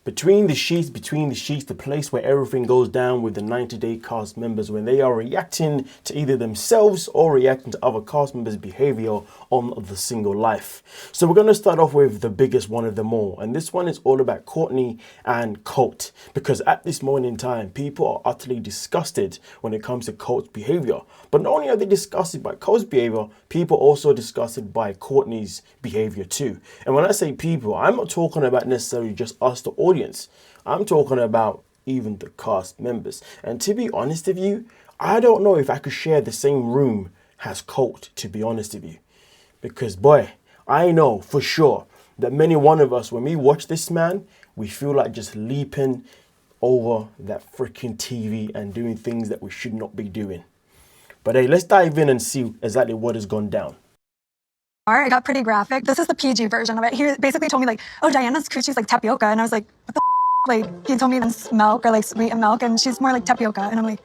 Between the Sheets, the place where everything goes down with the 90-day cast members when they are reacting to either themselves or reacting to other cast members' behavior on the single life. So we're going to start off with the biggest one of them all. And this one is all about Cortney and Colt. Because at this moment in time, people are utterly disgusted when it comes to Colt's behavior. But not only are they disgusted by Colt's behavior, people are also disgusted by Cortney's behavior too. And when I say people, I'm not talking about necessarily just us, the audience. I'm talking about even the cast members. And to be honest with you, I don't know if I could share the same room as Colt, to be honest with you. Because boy, I know for sure that many one of us, when we watch this man, we feel like just leaping over that freaking TV and doing things that we should not be doing. But hey, let's dive in and see exactly what has gone down. It got pretty graphic. This is the PG version of it. He basically told me like, oh, Diana's coochie's like tapioca. And I was like, what the Like, he told me it's milk or like sweetened milk and she's more like tapioca. And I'm like,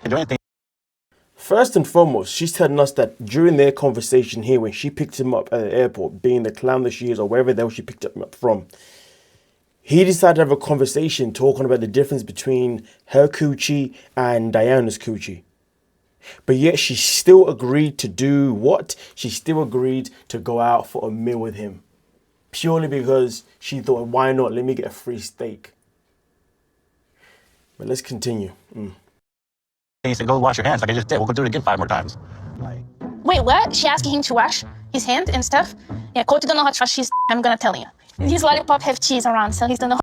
first and foremost, she's telling us that during their conversation here, when she picked him up at the airport, being the clown that she is or wherever the hell she picked him up from, he decided to have a conversation talking about the difference between her coochie and Diana's coochie. But yet she still agreed to do what? She still agreed to go out for a meal with him. Purely because she thought, why not? Let me get a free steak. But let's continue. He said, go wash your hands like I just did. We'll go do it again 5 more times. Wait, what? She asking him to wash his hand and stuff? Yeah, Colt don't know how to wash his I'm gonna tell you. His lollipop have cheese around, so he don't know.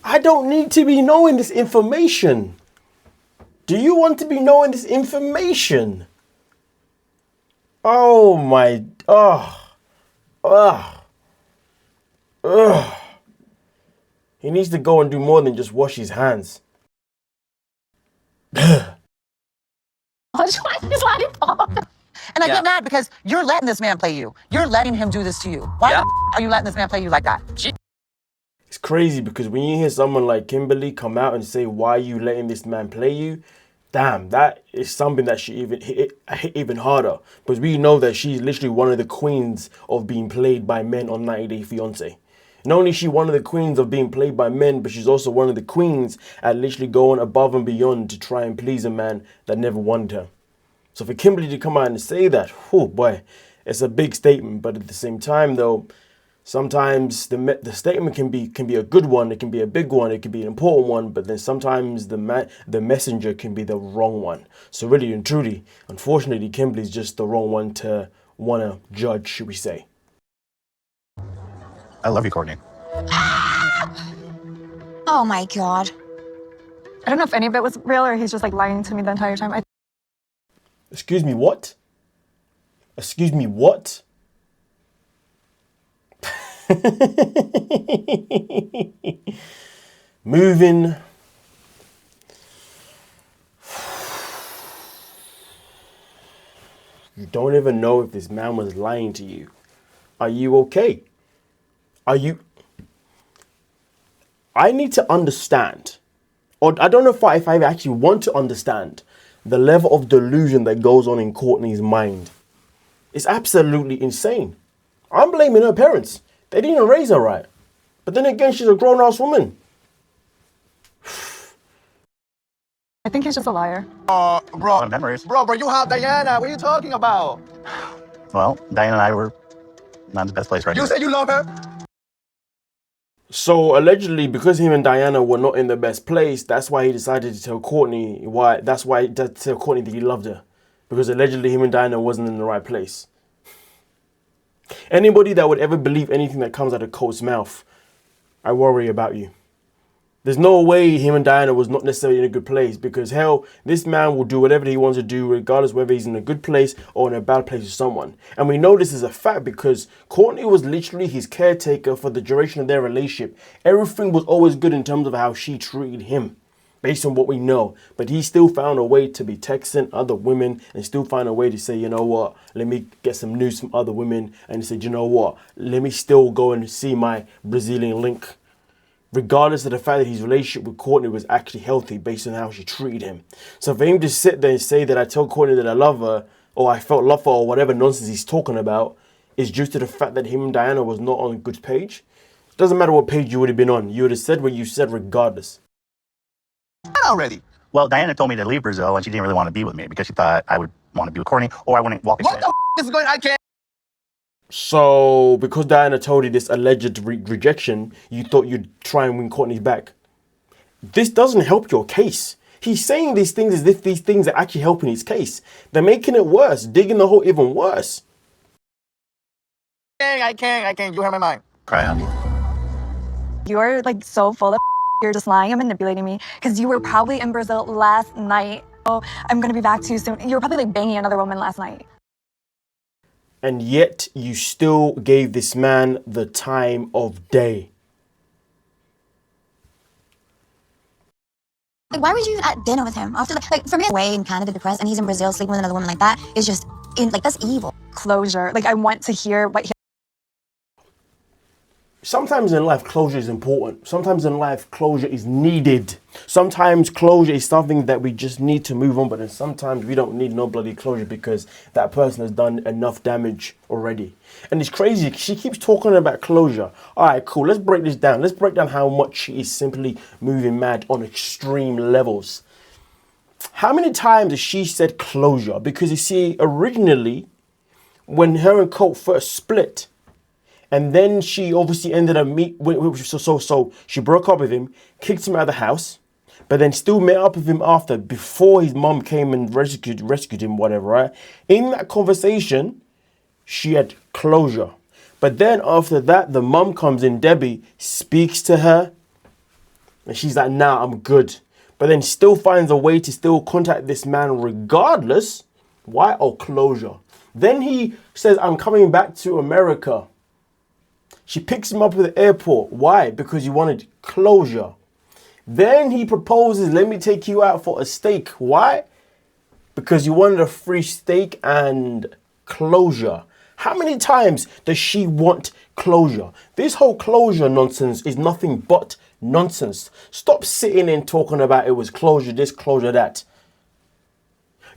I don't need to be knowing this information. Do you want to be knowing this information? Oh my, He needs to go and do more than just wash his hands. His lollipop. And I get mad because you're letting this man play you. You're letting him do this to you. Why are you letting this man play you like that? It's crazy because when you hear someone like Kimberly come out and say, why are you letting this man play you? Damn, that is something that should hit even harder. Because we know that she's literally one of the queens of being played by men on 90 Day Fiance. Not only is she one of the queens of being played by men, but she's also one of the queens at literally going above and beyond to try and please a man that never wanted her. So for Kimberly to come out and say that, oh boy, it's a big statement. But at the same time, though, sometimes the statement can be a good one, it can be a big one, it can be an important one, but then sometimes the messenger can be the wrong one. So really and truly, unfortunately, Kimberly's just the wrong one to want to judge, should we say. I love you, Cortney. oh my God. I don't know if any of it was real or he's just like lying to me the entire time. Excuse me, what? Excuse me, what? Moving. You don't even know if this man was lying to you. Are you okay? Are you? I need to understand, or I don't know if I actually want to understand the level of delusion that goes on in Cortney's mind. It's absolutely insane. I'm blaming her parents. They didn't raise her right. But then again, she's a grown-ass woman. I think he's just a liar. Bro, memories. Bro, you have Diana. What are you talking about? Well, Diane and I were not in the best place right now. You said you love her? So allegedly, because him and Diana were not in the best place, that's why he decided to tell Cortney that he loved her. Because allegedly him and Diana wasn't in the right place. Anybody that would ever believe anything that comes out of Colt's mouth, I worry about you. There's no way him and Diana was not necessarily in a good place, because hell, this man will do whatever he wants to do regardless whether he's in a good place or in a bad place with someone. And we know this is a fact because Cortney was literally his caretaker for the duration of their relationship. Everything was always good in terms of how she treated him, based on what we know. But he still found a way to be texting other women and still find a way to say, you know what, let me get some news from other women. And he said, you know what, let me still go and see my Brazilian link. regardless of the fact that his relationship with Cortney was actually healthy based on how she treated him. So for him to sit there and say that I told Cortney that I love her, or I felt love for her, or whatever nonsense he's talking about, is due to the fact that him and Diana was not on a good page. It doesn't matter what page you would have been on. You would have said what you said regardless. Already. Well, Diana told me to leave Brazil, and she didn't really want to be with me because she thought I would want to be with Cortney, or I wouldn't walk. What the is going? I can't. So, because Diana told you this alleged rejection, you thought you'd try and win Cortney back. This doesn't help your case. He's saying these things as if these things are actually helping his case. They're making it worse, digging the hole even worse. I can't. You have my mind. Cry, honey. You're like so full of you're just lying and manipulating me because you were probably in Brazil last night. Oh, I'm gonna be back too soon. You were probably like banging another woman last night. And yet you still gave this man the time of day. Like, why were you even at dinner with him after like for me away in Canada depressed and he's in Brazil sleeping with another woman like that is just that's evil. Closure. Like, I want to hear what he Sometimes in life, closure is important. Sometimes in life, closure is needed. Sometimes closure is something that we just need to move on, but then sometimes we don't need no bloody closure because that person has done enough damage already. And it's crazy. She keeps talking about closure. All right, cool. Let's break this down. Let's break down how much she is simply moving mad on extreme levels. How many times has she said closure? Because you see, originally, when her and Colt first split, and then she obviously ended up so she broke up with him, kicked him out of the house, but then still met up with him after, before his mom came and rescued him, whatever, right? In that conversation, she had closure. But then after that, the mom comes in, Debbie, speaks to her, and she's like, nah, I'm good. But then still finds a way to still contact this man regardless. Why? Oh, closure. Then he says, I'm coming back to America. She picks him up at the airport. Why? Because he wanted closure. Then he proposes, let me take you out for a steak. Why? Because you wanted a free steak and closure. How many times does she want closure? This whole closure nonsense is nothing but nonsense. Stop sitting and talking about it was closure this, closure that.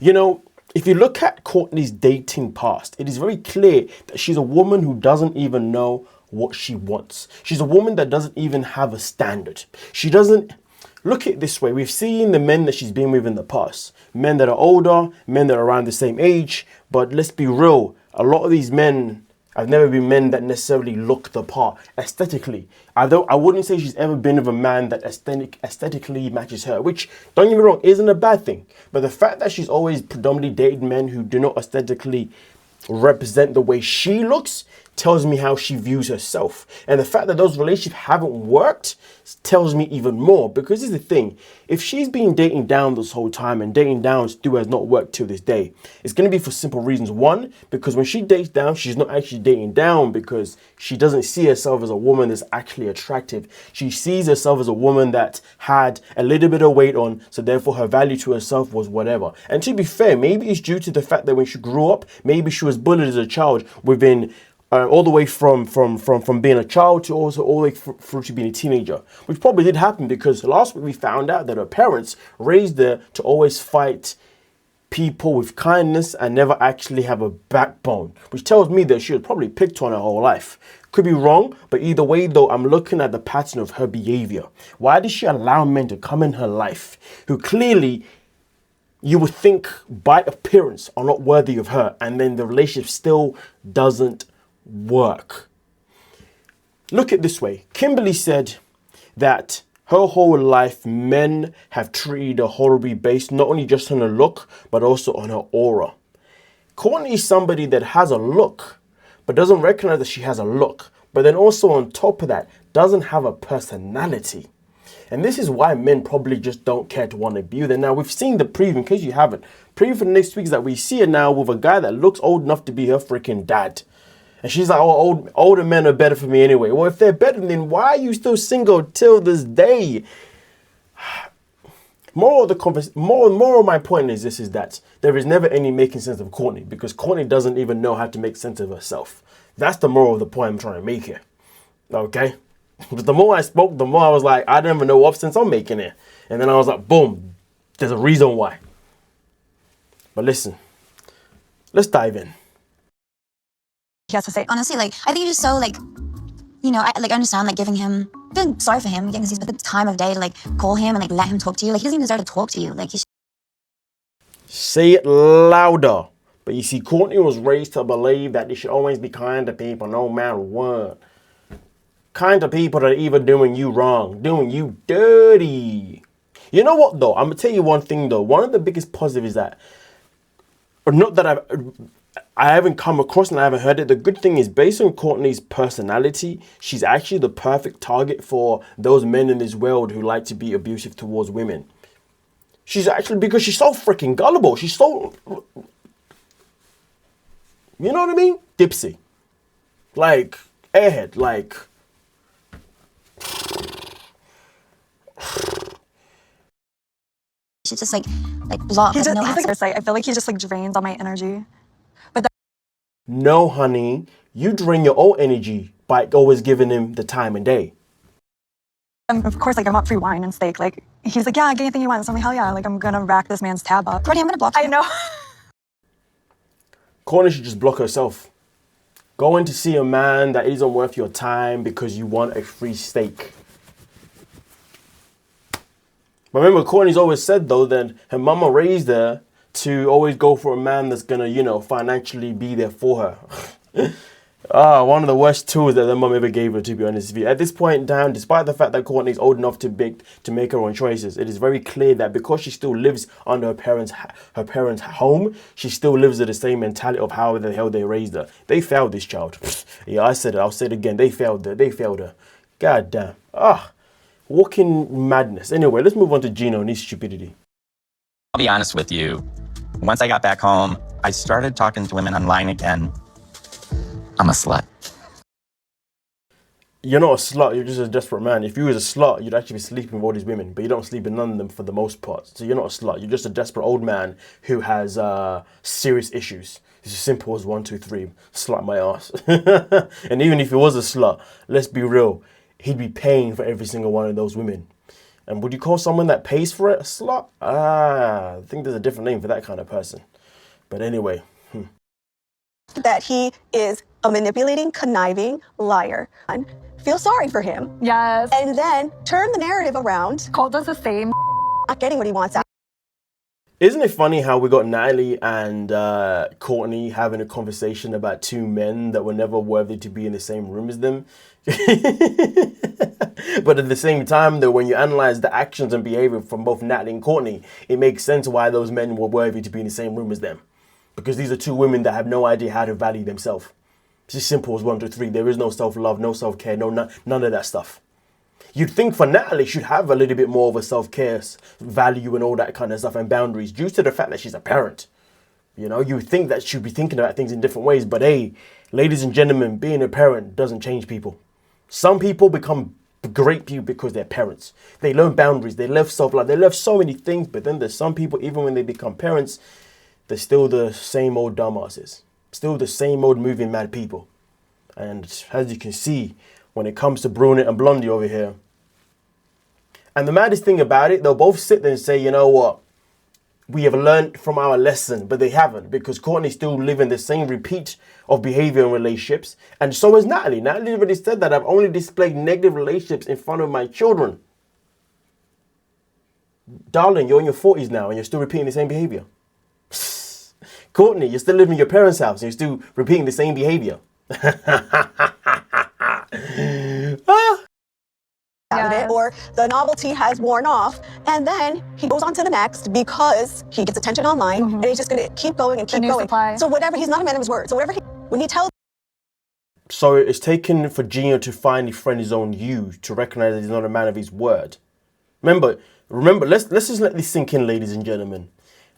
You know, if you look at Cortney's dating past, it is very clear that she's a woman who doesn't even know what she wants. She's a woman that doesn't even have a standard. She doesn't look at it this way. We've seen the men that she's been with in the past, men that are older, men that are around the same age. But let's be real, a lot of these men have never been men that necessarily look the part aesthetically. I wouldn't say she's ever been with a man that aesthetically matches her, which, don't get me wrong, isn't a bad thing. But the fact that she's always predominantly dated men who do not aesthetically represent the way she looks tells me how she views herself. And the fact that those relationships haven't worked tells me even more, because here's the thing, if she's been dating down this whole time and dating down still has not worked till this day, it's going to be for simple reasons. One, because when she dates down, she's not actually dating down because she doesn't see herself as a woman that's actually attractive. She sees herself as a woman that had a little bit of weight on, so therefore her value to herself was whatever. And to be fair, maybe it's due to the fact that when she grew up, maybe she was bullied as a child within all the way from being a child to also all the way through to being a teenager, which probably did happen because last week we found out that her parents raised her to always fight people with kindness and never actually have a backbone, which tells me that she was probably picked on her whole life. Could be wrong, but either way though, I'm looking at the pattern of her behavior. Why does she allow men to come in her life who clearly you would think by appearance are not worthy of her, and then the relationship still doesn't work? Look at it this way. Kimberly said that her whole life men have treated her horribly based not only just on her look but also on her aura. Cortney is somebody that has a look but doesn't recognize that she has a look, but then also on top of that doesn't have a personality. And this is why men probably just don't care to want to be with her. Now, we've seen the preview, in case you haven't. Preview for next week is that we see her now with a guy that looks old enough to be her freaking dad. And she's like, oh, older men are better for me anyway. Well, if they're better, then why are you still single till this day? More of my point is this, is that there is never any making sense of Cortney, because Cortney doesn't even know how to make sense of herself. That's the moral of the point I'm trying to make here. Okay? But the more I spoke, the more I was like, I don't even know what sense I'm making it. And then I was like, boom, there's a reason why. But listen, let's dive in. He has to say, Honestly, like, I think you're just so, like, you know, I understand, like, feeling sorry for him, because he's put the time of day to, like, call him and, like, let him talk to you. Like, he doesn't even deserve to talk to you. Like, he Say it louder. But you see, Cortney was raised to believe that they should always be kind to people, no matter what. Kind to people that are even doing you wrong, doing you dirty. You know what, though? I'm going to tell you one thing, though. One of the biggest positives is that, or not that I haven't come across and I haven't heard it. The good thing is, based on Cortney's personality, she's actually the perfect target for those men in this world who like to be abusive towards women. She's actually, because she's so freaking gullible. She's so, you know what I mean? Dipsy. Like, airhead. Like, should just, like block. he Like, just, no he's access. like, I feel like he just like drains all my energy. no, honey. You drain your own energy by always giving him the time and day. Of course, like, I want free wine and steak. Like, he's like, yeah, get anything you want. So I'm like, hell yeah. Like, I'm going to rack this man's tab up. Cortney, I'm gonna block you. I know. Cortney should just block herself. Going to see a man that isn't worth your time because you want a free steak. But remember, Cortney's always said, though, that her mama raised her to always go for a man that's going to, you know, financially be there for her. One of the worst tools that their mum ever gave her, to be honest with you. At this point in time, despite the fact that Cortney's old enough to make her own choices, it is very clear that because she still lives under her parents' home, she still lives with the same mentality of how the hell they raised her. They failed this child. Yeah, I said it. I'll say it again. They failed her. They failed her. God damn. Walking madness. Anyway, let's move on to Gino and his stupidity. I'll be honest with you. Once I got back home, I started talking to women online again. I'm a slut. You're not a slut, you're just a desperate man. If you was a slut, you'd actually be sleeping with all these women, but you don't sleep with none of them for the most part. So you're not a slut, you're just a desperate old man who has serious issues. It's as simple as 1, 2, 3, slut my ass. And even if he was a slut, let's be real, he'd be paying for every single one of those women. And would you call someone that pays for it a slut? I think there's a different name for that kind of person. But anyway. That he is a manipulating, conniving liar. And feel sorry for him. Yes. And then turn the narrative around. Cole does the same. Not getting what he wants out. Isn't it funny how we got Natalie and Cortney having a conversation about two men that were never worthy to be in the same room as them? But at the same time, though, when you analyze the actions and behavior from both Natalie and Cortney, it makes sense why those men were worthy to be in the same room as them. Because these are two women that have no idea how to value themselves. It's as simple as 1, 2, 3. There is no self-love, no self-care, none of that stuff. You'd think for Natalie, she'd have a little bit more of a self-care, value and all that kind of stuff and boundaries due to the fact that she's a parent. You know, you would think that she'd be thinking about things in different ways. But hey, ladies and gentlemen, being a parent doesn't change people. Some people become great people because they're parents. They learn boundaries, they love self-love, they love so many things. But then there's some people, even when they become parents, they're still the same old dumbasses. Still the same old moving mad people. And as you can see, when it comes to Brunette and Blondie over here. And the maddest thing about it, they'll both sit there and say, you know what? We have learned from our lesson, but they haven't, because Cortney's still living the same repeat of behavior in relationships. And so is Natalie. Natalie already said that I've only displayed negative relationships in front of my children. Darling, you're in your 40s now and you're still repeating the same behavior. Cortney, you're still living in your parents' house and you're still repeating the same behavior. Out of it, or the novelty has worn off, and then he goes on to the next because he gets attention online, and he's just going to keep going and keep new going. supply. So whatever, he's not a man of his word. So whatever when he tells. So it's taken for Gino to finally friend his own you to recognize that he's not a man of his word. Remember, let's just let this sink in, ladies and gentlemen.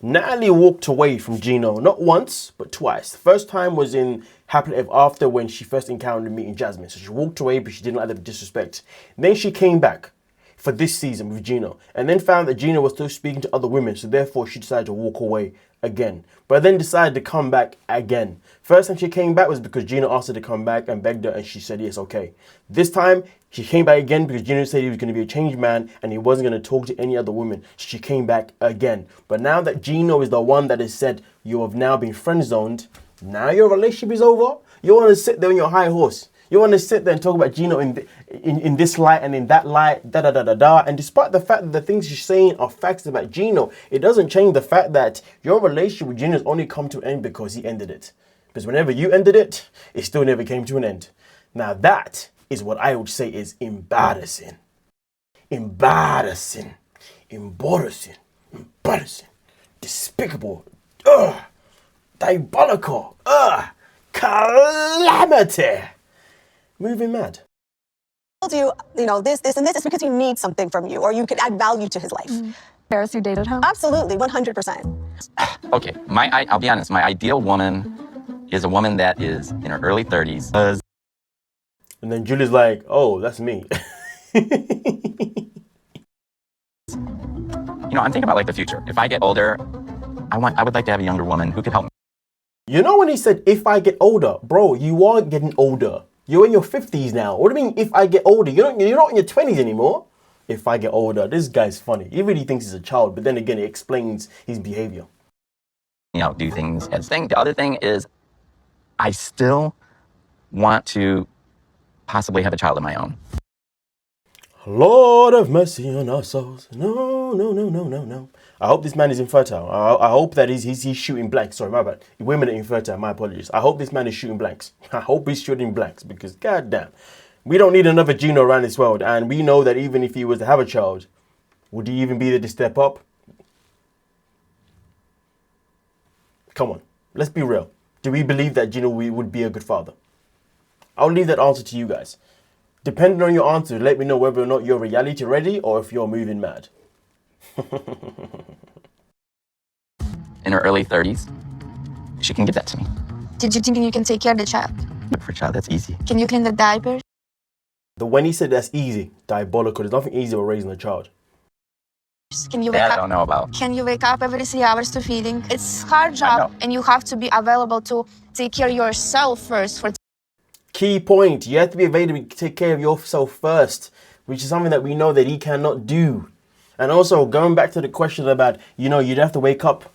Natalie walked away from Gino, not once, but twice. The first time was in Happily Ever After when she first encountered me and Jasmine. So she walked away, but she didn't like the disrespect. Then she came back. for this season with Gino, and then found that Gino was still speaking to other women, so therefore she decided to walk away again, but then decided to come back again. First time she came back was because Gino asked her to come back and begged her, and she said yes, okay. This time she came back again because Gino said he was going to be a changed man and he wasn't going to talk to any other women. So she came back again. But now that Gino is the one that has said you have now been friend zoned, now your relationship is over. You want to sit there on your high horse. You want to sit there and talk about Gino in this light and in that light, da-da-da-da-da. And despite the fact that the things she's saying are facts about Gino, it doesn't change the fact that your relationship with Gino has only come to an end because he ended it. Because whenever you ended it, it still never came to an end. Now that is what I would say is embarrassing. Embarrassing. Embarrassing. Embarrassing. Despicable. Ugh. Diabolical. Ugh. Calamity. Moving mad. You know, this, and this is because he needs something from you, or you can add value to his life. Paris, you dated him? Absolutely, 100%. Okay, I'll be honest, my ideal woman is a woman that is in her early 30s. And then Julie's like, oh, that's me. You know, I'm thinking about like the future. If I get older, I would like to have a younger woman who could help me. You know when he said, if I get older, bro, you are getting older. You're in your 50s now. What do you mean, if I get older? You're not in your 20s anymore. If I get older, this guy's funny. He really thinks he's a child, but then again, it explains his behavior. You know, do things as thing. The other thing is, I still want to possibly have a child of my own. Lord have mercy on our souls. No, no, no, no, no, no. I hope this man is infertile. I hope that he's shooting blanks. Sorry, my bad. Women are infertile. My apologies. I hope this man is shooting blanks. I hope he's shooting blanks because goddamn, we don't need another Gino around this world. And we know that even if he was to have a child, would he even be there to step up? Come on, let's be real. Do we believe that Gino would be a good father? I'll leave that answer to you guys. Depending on your answer, let me know whether or not you're reality ready or if you're moving mad. In her early 30s, she can give that to me. Did you think you can take care of the child? But for a child, that's easy. Can you clean the diapers? When he said that's easy, diabolical. There's nothing easy about raising a child. Can you wake That I up? don't know about. Can you wake up every 3 hours to feeding? It's hard job, and you have to be available to take care of yourself first. Key point, you have to be available to take care of yourself first, which is something that we know that he cannot do. And also, going back to the question about, you'd have to wake up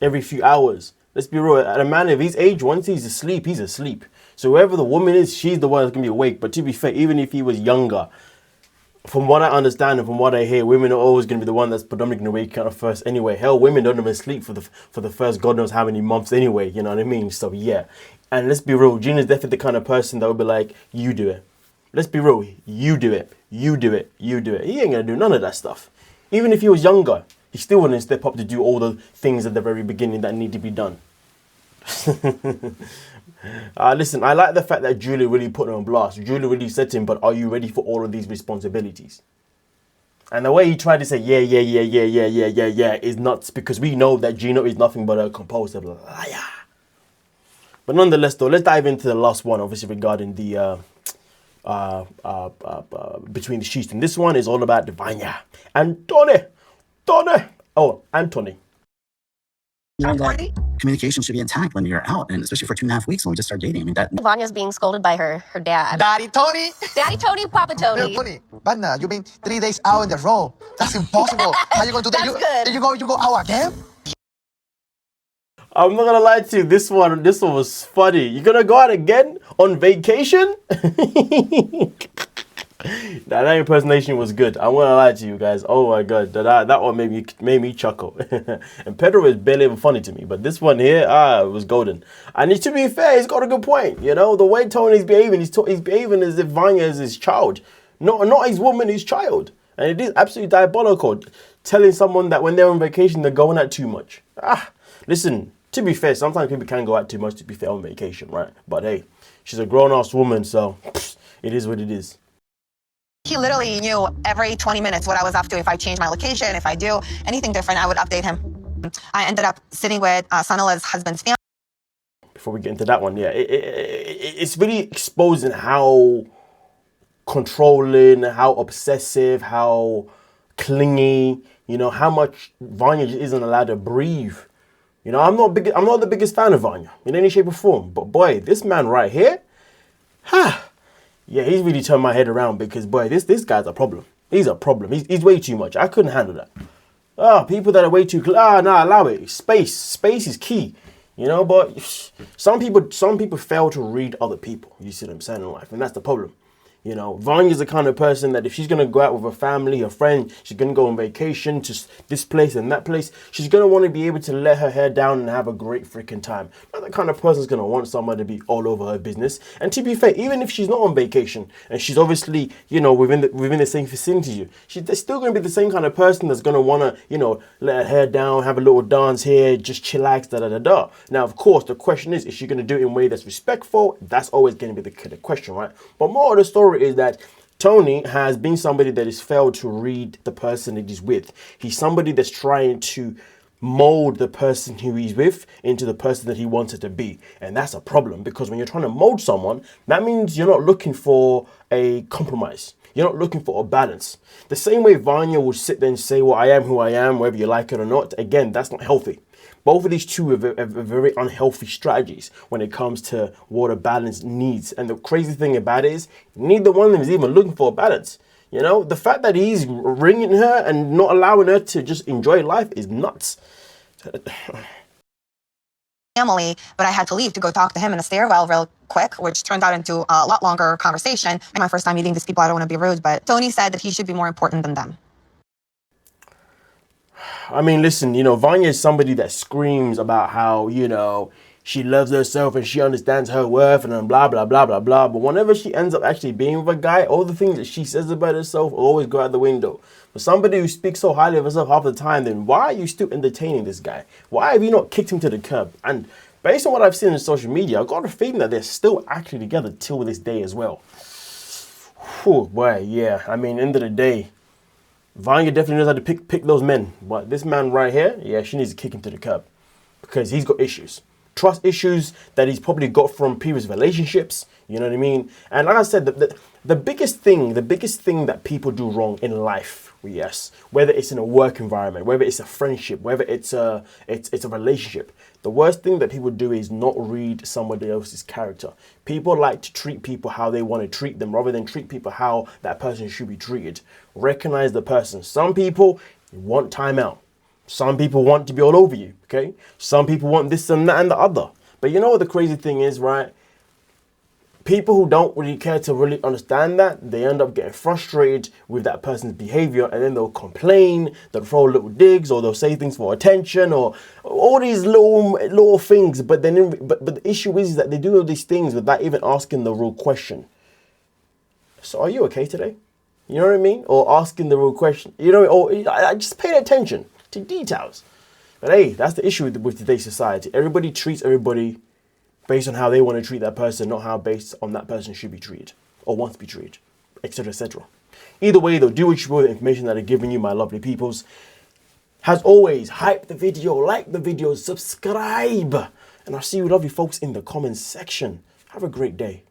every few hours. Let's be real, at a man of his age, once he's asleep, he's asleep. So whoever the woman is, she's the one that's going to be awake. But to be fair, even if he was younger, from what I understand and from what I hear, women are always going to be the one that's predominantly going to wake up first anyway. Hell, women don't even sleep for the first God knows how many months anyway, you know what I mean? So yeah. And let's be real, Gina's definitely the kind of person that would be like, you do it. Let's be real, you do it, you do it, you do it. He ain't going to do none of that stuff. Even if he was younger, he still wouldn't step up to do all the things at the very beginning that need to be done. Listen, I like the fact that Julie really put him on blast. Julie really said to him, but are you ready for all of these responsibilities? And the way he tried to say, yeah, is nuts, because we know that Gino is nothing but a compulsive liar. But nonetheless, though, let's dive into the last one, obviously, regarding the between the sheets. And this one is all about Vanja and Anthony. You know that communication should be intact when you're out, and especially for 2.5 weeks when we just start dating. I mean, that Vanya's being scolded by her dad. Daddy Tony! Daddy Tony, Papa Tony. Tony, Vanja, you've been 3 days out in the row. That's impossible. How you going to do that? That's good. You go out again? I'm not gonna lie to you, this one was funny. You're gonna go out again on vacation? That impersonation was good. I'm gonna lie to you guys. Oh my god, that one made me chuckle. And Pedro is barely even funny to me, but this one here, it was golden. And to be fair, he's got a good point. You know, the way Tony's behaving, he's behaving as if Vanja is his child, not his woman, his child. And it is absolutely diabolical, telling someone that when they're on vacation, they're going out too much. Listen. To be fair, sometimes people can go out too much to be fair on vacation, right? But hey, she's a grown-ass woman, so it is what it is. He literally knew every 20 minutes what I was up to. If I change my location, if I do anything different, I would update him. I ended up sitting with Sanala's husband's fiance. Before we get into that one, yeah, it's really exposing how controlling, how obsessive, how clingy, you know, how much Vanya just isn't allowed to breathe. You know, I'm not the biggest fan of Vanya in any shape or form, but boy, this man right here, yeah, he's really turned my head around because boy, this guy's a problem. He's a problem. He's way too much. I couldn't handle that. People that are way too allow it. Space is key. You know, but some people fail to read other people. You see what I'm saying in life, and that's the problem. You know, Vanya's the kind of person that if she's going to go out with her family, her friend, she's going to go on vacation to this place and that place, she's going to want to be able to let her hair down and have a great freaking time. Not the kind of person's going to want someone to be all over her business. And to be fair, even if she's not on vacation and she's obviously, you know, within the same vicinity as you, she's still going to be the same kind of person that's going to want to, you know, let her hair down, have a little dance here, just chillax, da-da-da-da. Now, of course, the question is she going to do it in a way that's respectful? That's always going to be the question, right? But more of the story is that Tony has been somebody that has failed to read the person that he's with. He's somebody that's trying to mold the person who he's with into the person that he wanted to be. And that's a problem because when you're trying to mold someone, that means you're not looking for a compromise. You're not looking for a balance. The same way Vanya would sit there and say, well, I am who I am, whether you like it or not. Again, that's not healthy. Both of these two are very unhealthy strategies when it comes to what a balance needs. And the crazy thing about it is neither one of them is even looking for a balance. You know, the fact that he's ringing her and not allowing her to just enjoy life is nuts. Family, but I had to leave to go talk to him in a stairwell real quick, which turned out into a lot longer conversation. My first time meeting these people, I don't want to be rude, but Tony said that he should be more important than them. I mean, listen, you know, Vanya is somebody that screams about how, you know, she loves herself and she understands her worth and then blah, blah, blah, blah, blah. But whenever she ends up actually being with a guy, all the things that she says about herself always go out the window. For somebody who speaks so highly of herself half the time, then why are you still entertaining this guy? Why have you not kicked him to the curb? And based on what I've seen on social media, I've got a feeling that they're still actually together till this day as well. Whew, boy, yeah. I mean, end of the day, Vanya definitely knows how to pick those men. But this man right here, yeah, she needs to kick him to the curb because he's got issues. Trust issues that he's probably got from previous relationships. You know what I mean? And like I said, the biggest thing that people do wrong in life, yes, whether it's in a work environment, whether it's a friendship, whether it's a relationship, the worst thing that people do is not read somebody else's character. People like to treat people how they want to treat them rather than treat people how that person should be treated. Recognize the person. Some people want time out. Some people want to be all over you, okay? Some people want this and that and the other. But you know what the crazy thing is, right? People who don't really care to really understand that, they end up getting frustrated with that person's behavior and then they'll complain, they'll throw little digs or they'll say things for attention or all these little things. But the issue is that they do all these things without even asking the real question. So are you okay today? You know what I mean? Or asking the real question. You know, or I just pay attention to details. But hey, that's the issue with today's society. Everybody treats everybody based on how they want to treat that person, not how based on that person should be treated or wants to be treated, etc., etc. Either way, though, do what you will with the information that I've given you, my lovely peoples. As always, hype the video, like the video, subscribe. And I'll see you lovely folks in the comments section. Have a great day.